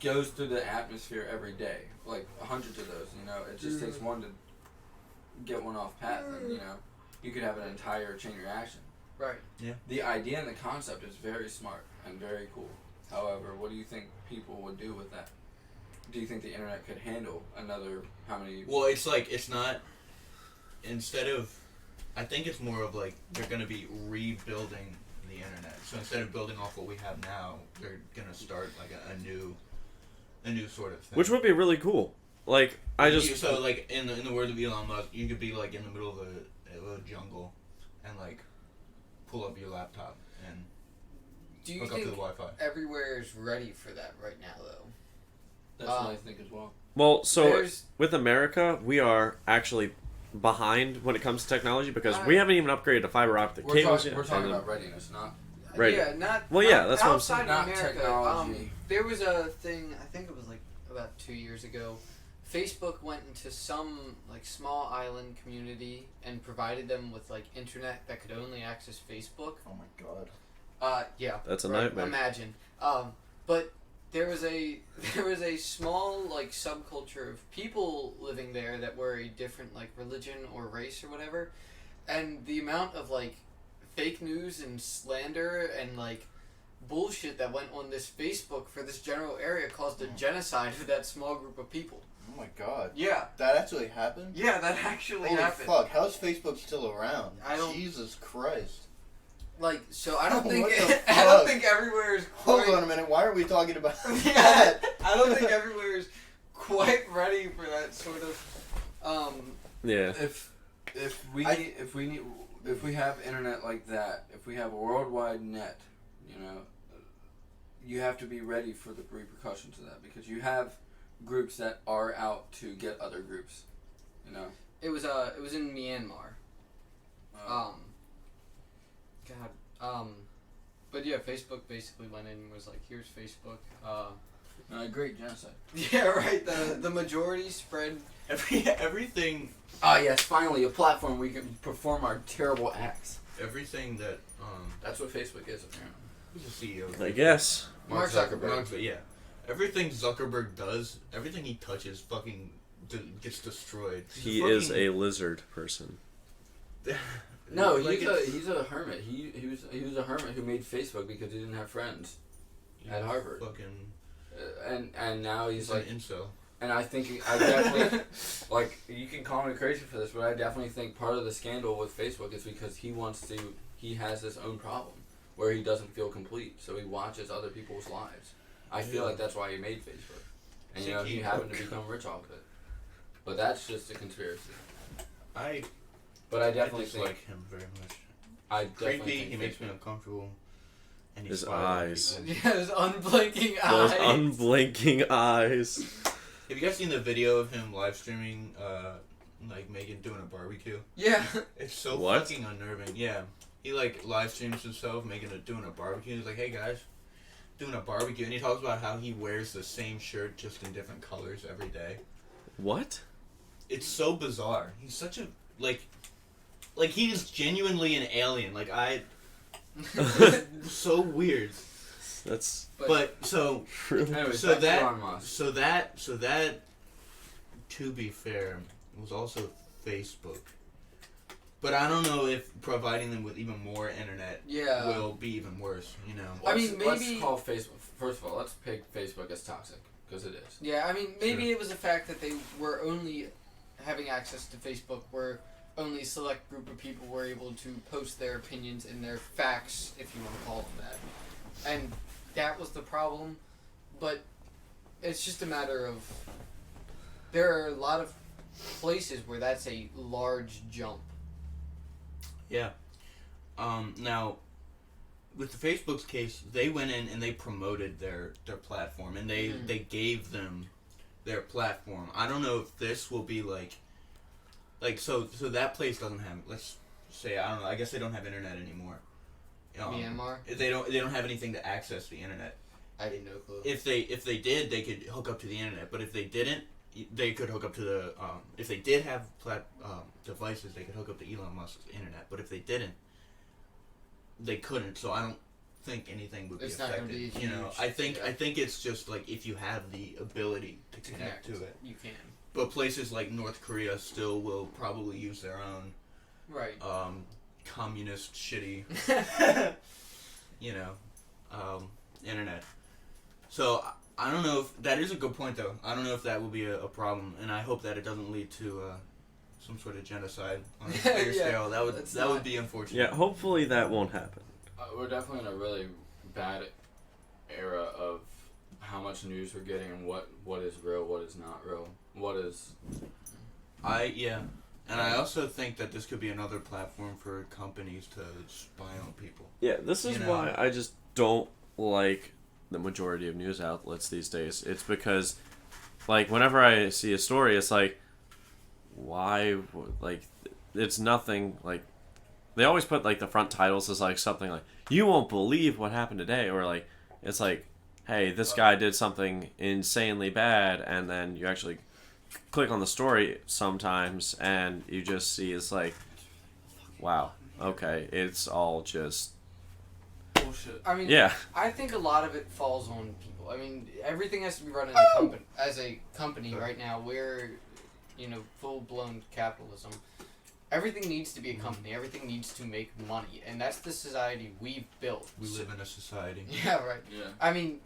C: goes through the atmosphere every day, like hundreds of those. You know, it just takes one to get one off path, and you know, you could have an entire chain reaction.
D: Right.
C: The idea and the concept is very smart and very cool. However, what do you think people would do with that? Do you think the internet could handle another how many?
B: Well, it's like, it's not, instead of, I think it's more of like, they're going to be rebuilding the internet. So instead of building off what we have now, they're going to start like a new sort of thing.
A: Which would be really cool. Like, I just.
B: So like, in the words of Elon Musk, you could be like in the middle of a jungle and like pull up your laptop and
D: Do you
B: hook up to the
D: think
B: Wi-Fi.
D: everywhere is ready for that right now, though?
C: That's what I think as well.
A: Well, so
D: There's-
A: with America, we are actually behind when it comes to technology because we haven't even upgraded to fiber optic
C: We're
A: cables
C: talking,
A: yet.
C: we're talking
A: And then-
C: about readiness, not.
A: Right.
D: Yeah, not.
A: Well,
D: not
A: yeah, that's what I'm
D: outside
A: saying.
C: Not
D: of America.
C: technology.
D: There was a thing. I think it was like about 2 years ago. Facebook went into some like small island community and provided them with like internet that could only access Facebook.
E: Oh my god.
D: Yeah.
A: That's a
D: right,
A: nightmare.
D: Imagine. But there was a small like subculture of people living there that were a different like religion or race or whatever, and the amount of like fake news and slander and like bullshit that went on this Facebook for this general area caused a genocide of that small group of people.
E: Oh my god.
D: Yeah.
E: That actually happened?
D: Yeah, that actually
E: Holy
D: happened.
E: fuck, how is Facebook still around?
D: I don't-
E: Jesus Christ.
D: So I don't think
E: What the
D: I don't
E: fuck?
D: think everywhere is
E: Hold
D: quite.
E: on a minute. Why are we talking about
D: Yeah,
E: that?
D: I don't think everywhere is quite ready for that sort of.
A: Yeah.
C: If we have internet like that, if we have a worldwide net, you have to be ready for the repercussions of that, because you have groups that are out to get other groups.
D: It was in Myanmar. But yeah, Facebook basically went in and was like, here's Facebook.
C: Great genocide.
D: Yeah, right. The majority spread.
B: Everything
C: Ah, yes, finally a platform we can perform our terrible acts.
B: everything that
C: That's what Facebook is, apparently.
B: who's the CEO?
A: I guess.
D: Mark Zuckerberg.
B: Yeah. Everything Zuckerberg does, everything he touches, fucking gets destroyed.
A: He is a lizard person.
C: No,
B: Like
C: he's a hermit. He was a hermit who made Facebook because he didn't have friends at Harvard.
B: Fucking.
C: And now he's like,
B: an incel.
C: and I definitely like, you can call me crazy for this, but I definitely think part of the scandal with Facebook is because he has his own problem where he doesn't feel complete, so he watches other people's lives. I feel like that's why he made Facebook, and he happened to become rich off of it. But that's just a conspiracy. But I definitely think
B: like him very much.
C: I definitely
B: Creepy.
C: think
B: He makes me
C: Facebook-
B: uncomfortable. And
A: His
B: fired
A: eyes.
B: people.
D: Yeah, those unblinking
A: Those
D: eyes.
A: unblinking eyes.
B: Have you guys seen the video of him live streaming, like Megan doing a barbecue?
D: Yeah.
B: It's so
A: What?
B: fucking unnerving. Yeah, he like live streams himself doing a barbecue. He's like, "Hey guys, doing a barbecue," and he talks about how he wears the same shirt just in different colors every day.
A: What?
B: It's so bizarre. He's such a like he is genuinely an alien. So weird.
A: That's
B: But so
A: really.
C: Anyways,
B: So
C: back to
B: that-
C: Elon Musk.
B: so that to be fair was also Facebook. But I don't know if providing them with even more internet
D: Yeah.
B: will be even worse,
D: I mean,
C: Let's
D: maybe-
C: call Facebook. First of all, let's pick Facebook as toxic, because it is.
D: Yeah, I mean, maybe it was the fact that they were only having access to Facebook where only a select group of people were able to post their opinions and their facts, if you want to call them that. And that was the problem. But it's just a matter of... There are a lot of places where that's a large jump.
B: Yeah. Now, with the Facebook's case, they went in and they promoted their platform, and they gave them their platform. I don't know if this will be like so that place doesn't have, let's say, I don't know, I guess they don't have internet anymore.
D: Myanmar?
B: They don't have anything to access the internet.
D: I had no clue.
B: If they did, they could hook up to the internet. But if they didn't, they could hook up to the if they did have devices, they could hook up to Elon Musk's internet. But if they didn't, they couldn't. So I don't think anything would be
D: It's not gonna
B: affected.
D: be
B: You know,
D: huge,
B: I think
D: yeah.
B: it's just like if you have the ability to connect to it.
D: You can.
B: But places like North Korea still will probably use their own
D: Right.
B: communist shitty internet. So I don't know if that is a good point though. I don't know if that will be a problem, and I hope that it doesn't lead to some sort of genocide on a bigger
D: Yeah,
B: scale. That would
D: that's
B: that would
D: not-
B: be unfortunate.
A: Yeah, hopefully that won't happen.
C: We're definitely in a really bad era of how much news we're getting and what is real, what is not real, what is...
B: And I also think that this could be another platform for companies to spy on people.
A: Yeah, this is
B: You know.
A: why I just don't like the majority of news outlets these days. It's because, like, whenever I see a story, it's like, why, like, it's nothing, like, they always put, like, the front titles as, like, something like, you won't believe what happened today, or, like, it's like, hey, this guy did something insanely bad, and then you actually click on the story sometimes, and you just see it's like, wow, okay, it's all just,
C: Bullshit.
D: I mean,
A: yeah.
D: I think a lot of it falls on people. I mean, everything has to be run as a company right now. We're, full-blown capitalism. Everything needs to be a company. Everything needs to make money. And that's the society we've built.
B: We live in a society.
D: Yeah, right.
C: Yeah.
D: I mean,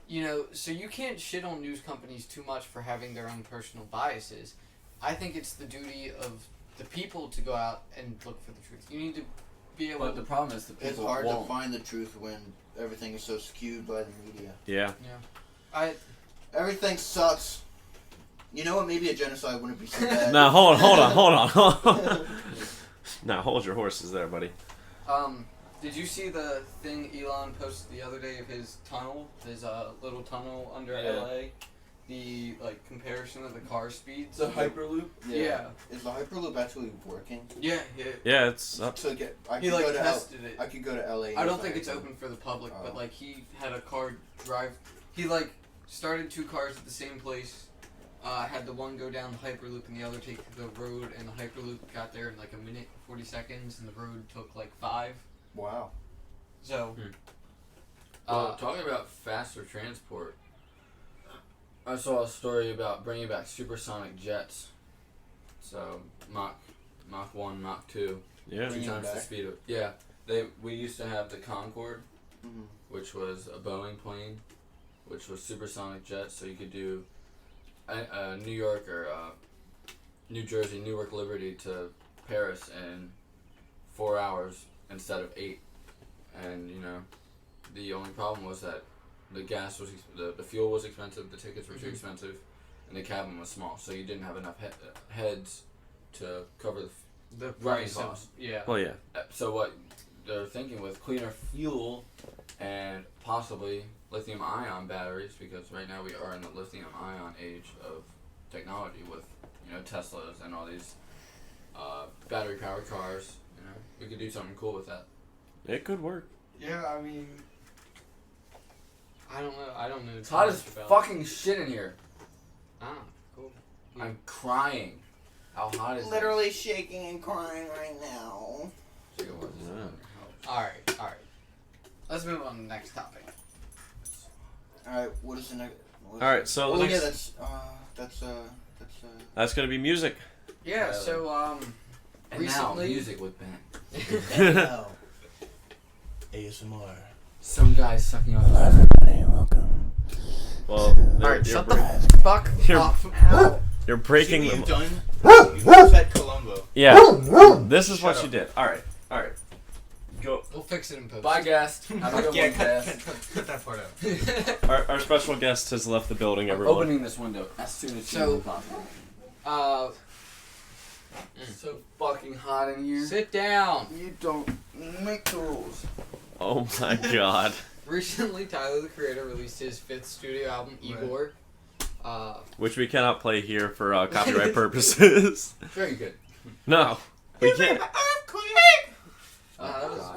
D: so you can't shit on news companies too much for having their own personal biases. I think it's the duty of the people to go out and look for the truth. You need to be able.
C: But the problem is the people
E: It's hard
C: won't.
E: to find the truth when everything is so skewed by the media.
A: Yeah.
E: Everything sucks. You know what? Maybe a genocide wouldn't be so bad.
A: Now hold on. Now hold your horses there, buddy.
D: Did you see the thing Elon posted the other day of his tunnel, his little tunnel under
C: Yeah.
D: LA? The comparison of the car speeds.
C: The Hyperloop.
D: Yeah.
E: Is the Hyperloop actually working?
D: Yeah.
A: Yeah, it's up.
E: To get, I
D: He
E: could go to
D: tested it.
E: I could go to LA.
D: I don't think it's open for the public,
E: Oh.
D: but like he had a car drive. He started 2 cars at the same place. Had the one go down the Hyperloop and the other take the road, and the Hyperloop got there in like a minute 40 seconds, and the road took like 5.
E: Wow.
D: So.
C: Well, talking about faster transport, I saw a story about bringing back supersonic jets. So Mach 1, Mach 2,
A: Yeah.
C: 2
E: Bringing it
C: times the
E: back?
C: speed of we used to have the Concorde,
E: Mm-hmm.
C: which was a Boeing plane, which was supersonic jets, so you could do New York or New Jersey, Newark Liberty to Paris in 4 hours instead of 8. And the only problem was that the gas was the fuel was expensive, the tickets were too expensive, and the cabin was small, so you didn't have enough heads to cover
D: The
C: running
D: price of
C: costs.
A: Well, yeah.
C: So what they're thinking with cleaner fuel and possibly lithium-ion batteries, because right now we are in the lithium-ion age of technology with Teslas and all these battery-powered cars. We could do something cool with that.
A: It could work.
D: Yeah, I mean. I don't know.
C: It's hot as fucking shit in here.
D: Cool.
C: I'm crying. How hot is it?
E: Literally shaking and crying right now.
D: Alright. Let's move on to the next topic.
E: All right. What is the next?
A: All right, so the
E: Oh
A: next
E: yeah,
A: that's gonna be music.
D: Yeah, so,
C: And
D: recently.
C: now, music with Ben.
E: Oh. ASMR.
C: Some guys sucking off.
E: Welcome.
A: Well,
D: Alright,
A: you're
D: shut
A: break-
D: the fuck
A: You're-
D: up.
A: You're breaking
B: See
A: the.
B: what you've done? You said Columbo.
A: Yeah. This is what
B: Shut
A: you
B: up.
A: did. All right. Go.
D: We'll fix it in post.
C: Bye, guest. Have a good
B: Yeah,
C: one, guest.
B: cut that part out.
A: Our special guest has left the building.
C: I'm
A: Everyone.
C: opening this window as soon as
D: So-
C: humanly possible. It's so fucking hot in here.
D: Sit down.
C: You don't make the rules.
A: Oh my God.
D: Recently, Tyler, the Creator, released his 5th studio album,
B: Right.
D: Igor.
A: Which we cannot play here for copyright purposes.
C: Very good.
A: No, we can't.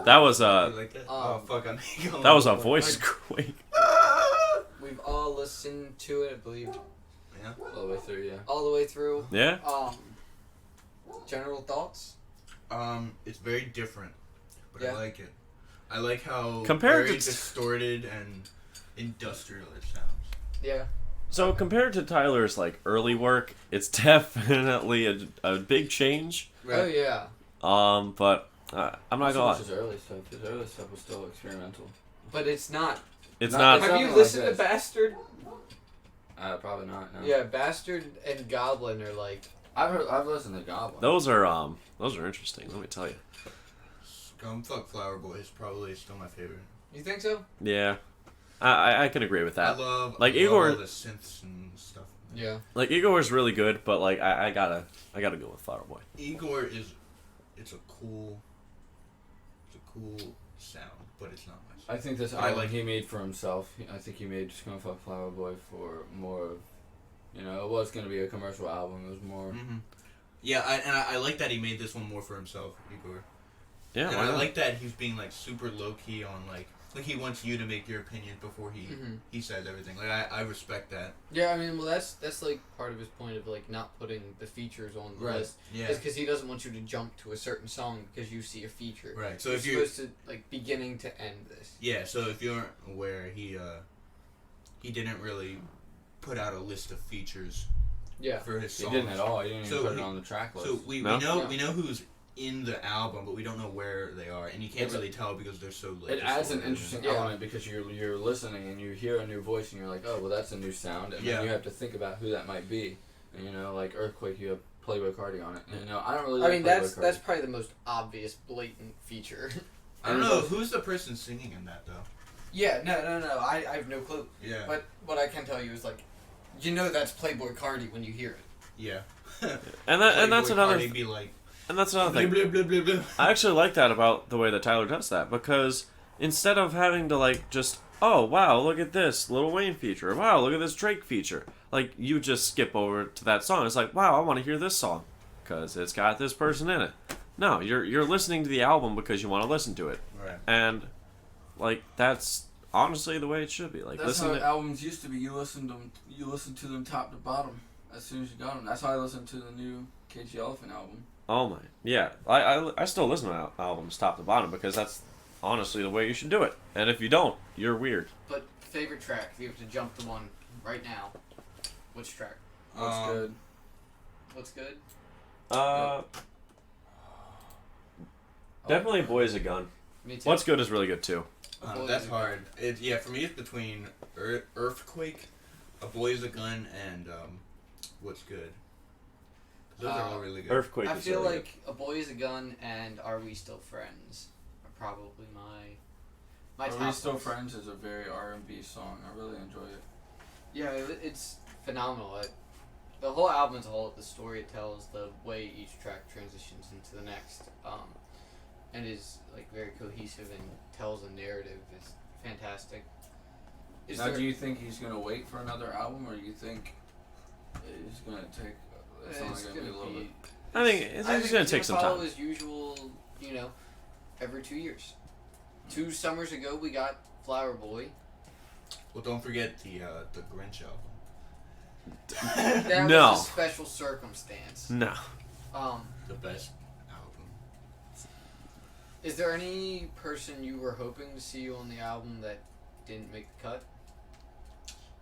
A: That was
B: You
A: a
B: like that? Oh fuck! I'm going.
A: that was a voice quake.
D: We've all listened to it, I believe,
B: Yeah.
C: All the way through, yeah.
D: all the way through.
A: Yeah.
D: General thoughts?
B: It's very different, but
D: Yeah.
B: I like it. I like how
A: Compared
B: very
A: to-
B: distorted and industrial it sounds.
D: Yeah.
A: So compared to Tyler's early work, it's definitely a big change.
D: Oh, yeah.
A: But I'm not gonna lie.
C: His early stuff. His early stuff was still experimental.
D: But it's not.
A: It's
C: Not-
A: not.
C: it's
D: Have you
C: something like
D: listened to
C: this.
D: Bastard?
C: Probably not. No.
D: Yeah, Bastard and Goblin are
C: I've listened to Goblin.
A: Those are interesting. Let me tell you.
B: Scumfuck Flower Boy is probably still my favorite.
D: You think so?
A: Yeah, I can agree with
B: I
A: that.
B: love
A: Like,
B: I love
A: Igor-
B: all the synths and stuff.
D: Yeah.
A: Igor is really good, but I gotta go with Flower Boy.
B: Igor it's a cool sound, but it's not my sound.
C: I think this
B: I
C: album
B: like-
C: he made for himself. I think he made Scumfuck Flower Boy for more of, it was going to be a commercial album. It was more.
B: Mm-hmm. Yeah, I like that he made this one more for himself, Igor.
A: Yeah,
B: And
A: why
B: I
A: not?
B: like that he's being super low key on like he wants you to make your opinion before
D: Mhm.
B: he says everything. Like I respect that.
D: Yeah, I mean, well, that's part of his point of not putting the features on the list.
B: Yeah.
D: Is because he doesn't want you to jump to a certain song because you see a feature.
B: Right. So
D: You're
B: if you're
D: supposed to beginning to end this.
B: yeah, so if you aren't aware, he didn't really put out a list of features
D: Yeah.
B: for his
C: He
B: songs.
C: didn't at all. He didn't even
B: So
C: put it
B: he-
C: on the track list.
B: So we
A: No?
B: know
D: Yeah.
B: we know who's in the album, but we don't know where they are, and you can't
C: It's a-
B: really tell because they're so.
C: it adds an
B: distorted.
C: interesting
D: Yeah.
C: element because you're listening and you hear a new voice and you're like, oh, well, that's a new sound, and
B: Yeah.
C: then you have to think about who that might be. And like Earthquake, you have Playboy Cardi on it. You know, I don't really.
D: I
C: Like
D: mean,
C: Playboy
D: that's
C: Cardi.
D: probably the most obvious, blatant feature.
B: I don't know who's the person singing in that though.
D: Yeah, no. I have no clue.
B: Yeah.
D: But what I can tell you is like, you know that's Playboy Cardi when you hear it.
B: Yeah.
A: And that's
B: Playboy
A: another
B: Cardi be like,
A: and that's another thing.
B: blah, blah, blah, blah.
A: I actually like that about the way that Tyler does that, because instead of having to like just, oh wow, look at this Lil Wayne feature, wow, look at this Drake feature, like you just skip over to that song. It's like, wow, I want to hear this song because it's got this person in it. No, you're listening to the album because you want to listen to it,
B: Right.
A: and like that's honestly the way it should be. Like
C: That's
A: listen
C: how
A: to,
C: albums used to be. You listen to them top to bottom as soon as you got them. That's how I listened to the new KG Elephant album.
A: oh my, yeah, I still listen to albums top to bottom because that's honestly the way you should do it. And if you don't, you're weird.
D: But favorite track, if you have to jump to one right now, which track?
C: What's good?
D: What's good?
A: Definitely Boy Is a Gun.
D: Me too.
A: What's Good is really good too.
B: That's hard. Yeah, for me it's between Earthquake, A Boy Is a Gun, and What's Good. Those are all really good.
A: Earthquake
D: I
A: is
D: feel
A: really
D: like A Boy Is a Gun and Are We Still Friends are probably my
C: Are
D: top
C: We Still
D: ones.
C: Friends is a very R&B song. I really enjoy it.
D: Yeah, it's phenomenal. The whole album as a whole, the story it tells, the way each track transitions into the next, and is like very cohesive and tells a narrative is fantastic.
C: Now, do you think he's gonna wait for another album, or do you think he's gonna take? It's only
D: it's
C: gonna be a little bit.
A: I think it's going to take some
D: follow
A: time.
D: his usual, every 2 years. 2 summers ago, we got Flower Boy.
B: Well, don't forget the Grinch album.
D: That
A: No.
D: was a special circumstance.
A: No.
B: The best album.
D: Is there any person you were hoping to see on the album that didn't make the cut?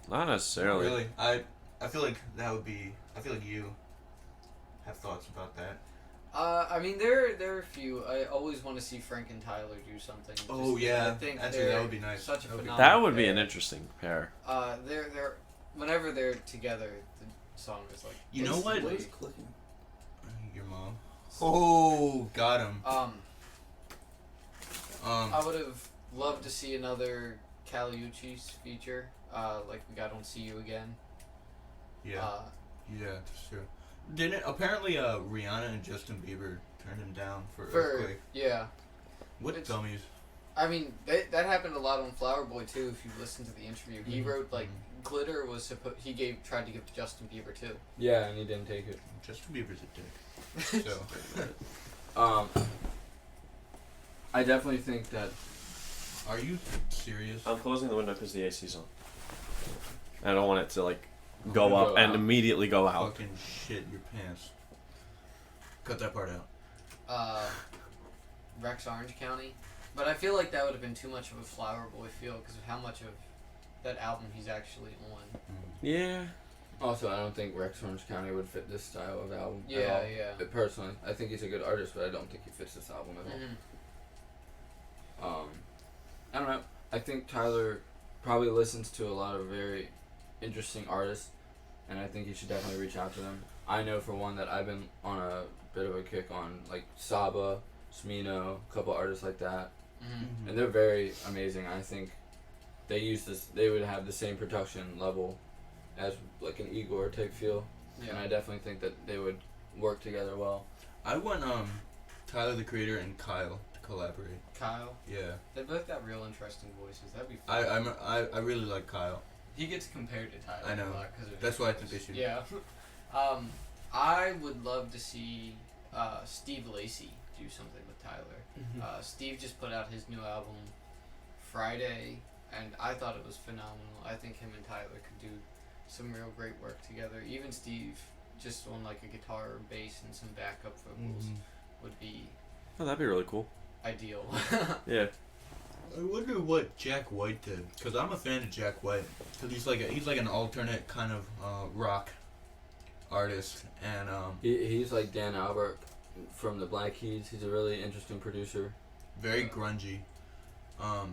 A: Not necessarily.
B: Really, I feel like that would be. I feel like you have thoughts about that.
D: I mean, there are a few. I always want to see Frank and Tyler do something.
B: Oh,
D: Just-
B: yeah.
D: I think
B: Actually,
D: they're
B: that would be nice.
D: Such a
B: That would be-
D: phenomenal
A: That would be an
D: pair.
A: interesting pair.
D: They're whenever they're together, the song is like.
B: You know what?
C: What
D: instantly-
C: is clicking?
B: Your mom. Oh, got him.
D: I would have loved to see another Caliucci's feature, like we got on "See You Again."
B: Yeah, yeah, that's true. Didn't apparently Rihanna and Justin Bieber turned him down for Earthquake?
D: Yeah,
B: What
D: it's-
B: dummies?
D: I mean that happened a lot on Flower Boy too. If you listen to the interview, he wrote like glitter was tried to give to Justin Bieber too.
C: Yeah, and he didn't take it.
B: Justin Bieber's a dick. So,
C: I definitely think that.
B: are you serious?
A: I'm closing the window because the AC's on. I don't want it to like go
C: Go
A: up and
C: out.
A: immediately go out.
B: Fucking shit your pants. Cut that part out.
D: Rex Orange County, but I feel like that would have been too much of a Flower Boy feel because of how much of that album he's actually on.
A: Yeah.
C: Also, I don't think Rex Orange County would fit this style of album. at
D: Yeah,
C: all.
D: yeah.
C: But personally, I think he's a good artist, but I don't think he fits this album at all.
D: Mhm.
C: I don't know. I think Tyler probably listens to a lot of very interesting artists, and I think he should definitely reach out to them. I know for one that I've been on a bit of a kick on like Saba, Smino, a couple artists like that,
D: Mhm.
C: and they're very amazing. I think they use this. They would have the same production level as like an Igor type feel, and I
D: Yeah.
C: definitely think that they would work together well.
B: I want Tyler the Creator and Kyle to collaborate.
D: Kyle,
B: Yeah,
D: they both got real interesting voices. That'd be
B: I
D: fun.
B: I really like Kyle.
D: He gets compared to Tyler
B: I know.
D: a lot because of
B: That's
D: his
B: why I think
D: voice.
B: they should-
D: Yeah. I would love to see Steve Lacy do something with Tyler. Steve just put out his new album Friday, and I thought it was phenomenal. I think him and Tyler could do some real great work together. Even Steve, just on like a guitar or bass and some backup vocals, would be
A: Oh, that'd be really cool.
D: ideal.
A: Yeah.
B: I wonder what Jack White did, because I'm a fan of Jack White, because he's like an alternate kind of rock artist, and
C: He's like Dan Albert from the Black Keys. He's a really interesting producer.
B: very grungy.
C: Yeah.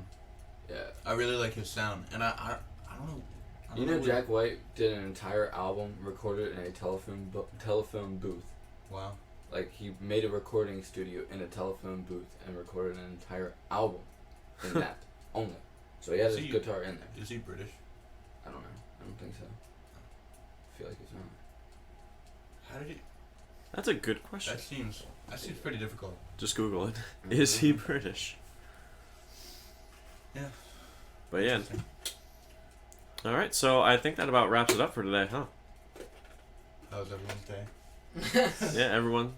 B: I really like his sound, and I don't know. I don't
C: You know
B: what-
C: Jack White did an entire album recorded in a telephone booth.
B: Wow.
C: Like, he made a recording studio in a telephone booth and recorded an entire album in that only. So he had his guitar in there.
B: Is he British?
C: I don't know. I don't think so. I feel like he's not.
B: How did he?
A: That's a good question.
B: That seems pretty difficult.
A: Just Google it. Is he British?
B: Yeah.
A: But yeah. All right, so I think that about wraps it up for today, huh?
B: That was everyone's day.
A: Yeah, everyone.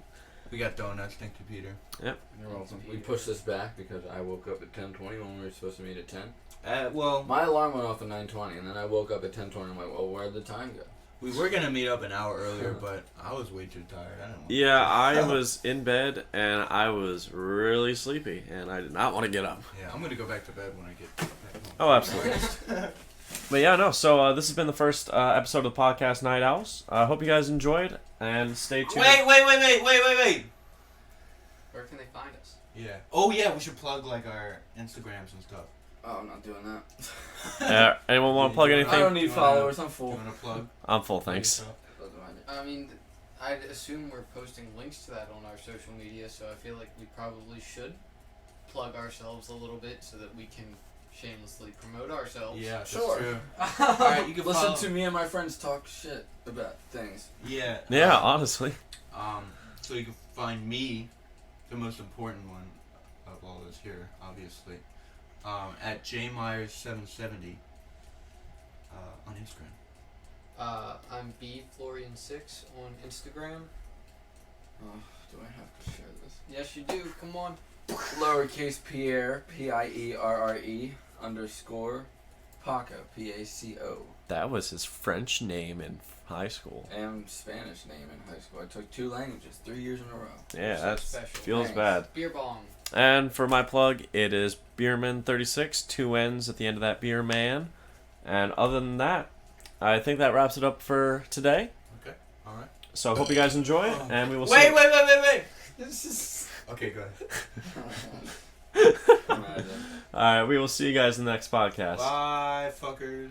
B: We got donuts. Thank you, Peter.
C: You're welcome. We pushed this back because I woke up at 10:20 when we were supposed to meet at 10.
B: Well,
C: My alarm went off at 9:20, and then I woke up at 10:20. I'm like, well, where'd the time go?
B: we were gonna meet up an hour earlier, but I was way too tired. I didn't want
A: Yeah, I was in bed and I was really sleepy and I did not want to get up.
B: Yeah, I'm gonna go back to bed when I get back home.
A: Oh, absolutely. But yeah, no, so this has been the first episode of the podcast Night Owls. I hope you guys enjoyed and stay tuned.
B: Wait!
D: Where can they find us?
B: Yeah. Oh yeah, we should plug like our Instagrams and stuff.
C: Oh, I'm not doing that.
A: Anyone want to plug anything?
C: I don't need
B: You wanna-
C: followers. I'm
B: You
C: full.
B: wanna plug?
A: I'm full, thanks.
D: I mean, I'd assume we're posting links to that on our social media, so I feel like we probably should plug ourselves a little bit so that we can shamelessly promote ourselves.
B: Yeah, that's
C: Sure.
B: true. Alright, you can
C: Listen
B: follow.
C: to me and my friends talk shit about things.
B: Yeah.
A: Yeah, honestly.
B: So you can find me, the most important one of all this here, obviously, at jmyers770 on Instagram.
D: I'm BFlorian6 on Instagram.
C: Oh, do I have to share this?
D: Yes, you do. Come on.
C: Lowercase Pierre, Pierre _ Paco, Paco.
A: That was his French name in high school.
C: And Spanish name in high school. I took 2 languages, 3 years in a row.
A: Yeah,
D: So
A: that
D: special.
A: feels
C: Thanks.
A: bad.
D: Beer bong.
A: And for my plug, it is Beerman36, 2 N's at the end of that, Beer Man. And other than that, I think that wraps it up for today.
B: Okay. All right.
A: So I hope you guys enjoy it, and we will see.
B: Wait!
C: This is...
B: Okay, go ahead.
C: Imagine.
A: All right, we will see you guys in the next podcast.
B: Bye, fuckers.